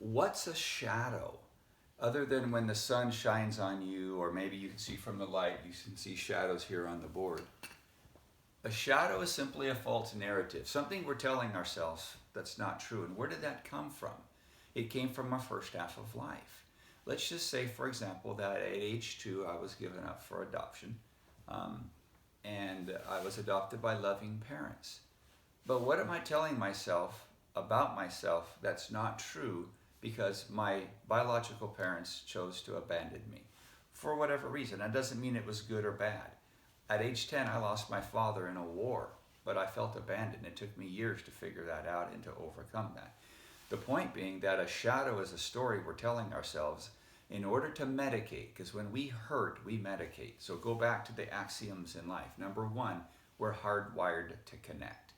What's a shadow? Other than when the sun shines on you, or maybe you can see from the light, you can see shadows here on the board. A shadow is simply a false narrative, something we're telling ourselves that's not true. And where did that come from? It came from our first half of life. Let's just say, for example, that at age 2, I was given up for adoption. And I was adopted by loving parents. But what am I telling myself about myself that's not true because my biological parents chose to abandon me for whatever reason? That doesn't mean it was good or bad. At age 10, I lost my father in a war, but I felt abandoned. It took me years to figure that out and to overcome that. The point being that a shadow is a story we're telling ourselves in order to medicate, because when we hurt, we medicate. So go back to the axioms in life. Number 1, we're hardwired to connect.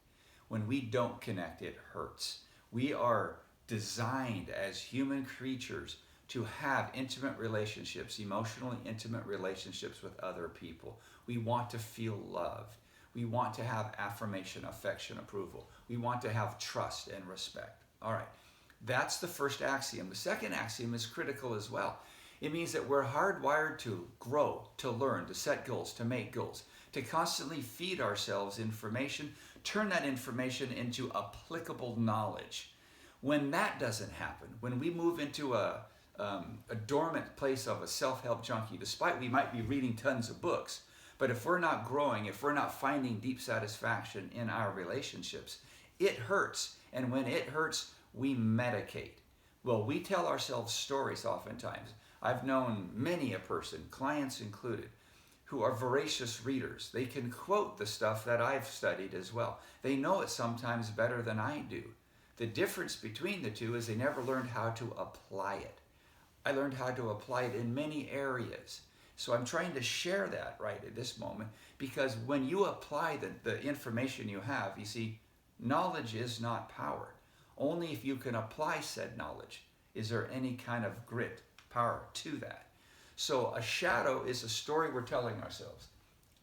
When we don't connect, it hurts. We are designed as human creatures to have intimate relationships, emotionally intimate relationships with other people. We want to feel loved. We want to have affirmation, affection, approval. We want to have trust and respect. All right, that's the first axiom. The second axiom is critical as well. It means that we're hardwired to grow, to learn, to set goals, to make goals, to constantly feed ourselves information, turn that information into applicable knowledge. When that doesn't happen, when we move into a dormant place of a self-help junkie, despite we might be reading tons of books, but if we're not growing, if we're not finding deep satisfaction in our relationships, it hurts. And when it hurts, we medicate. Well, we tell ourselves stories oftentimes. I've known many a person, clients included, who are voracious readers. They can quote the stuff that I've studied as well. They know it sometimes better than I do. The difference between the two is they never learned how to apply it. I learned how to apply it in many areas. So I'm trying to share that right at this moment, because when you apply the information you have, you see, knowledge is not power. Only if you can apply said knowledge is there any kind of grit, power to that. So a shadow is a story we're telling ourselves.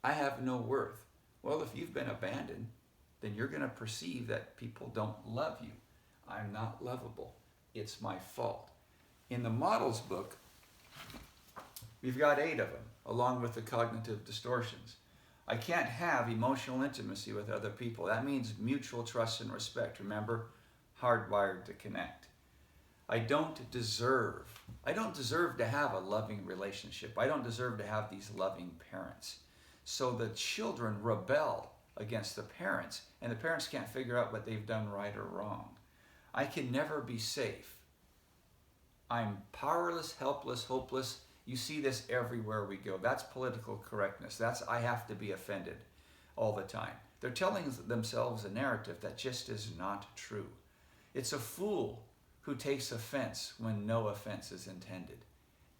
I have no worth. Well, if you've been abandoned, then you're going to perceive that people don't love you. I'm not lovable. It's my fault. In the models book, we've got 8 of them, along with the cognitive distortions. I can't have emotional intimacy with other people. That means mutual trust and respect. Remember, hardwired to connect. I don't deserve to have a loving relationship. I don't deserve to have these loving parents. So the children rebel against the parents, and the parents can't figure out what they've done right or wrong. I can never be safe. I'm powerless, helpless, hopeless. You see this everywhere we go. That's political correctness. That's I have to be offended all the time. They're telling themselves a narrative that just is not true. It's a fool who takes offense when no offense is intended.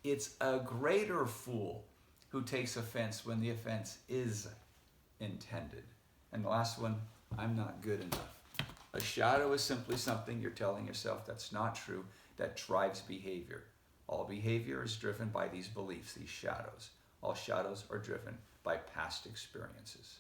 It's a greater fool who takes offense when the offense is intended. And the last one, I'm not good enough. A shadow is simply something you're telling yourself that's not true, that drives behavior. All behavior is driven by these beliefs, these shadows. All shadows are driven by past experiences.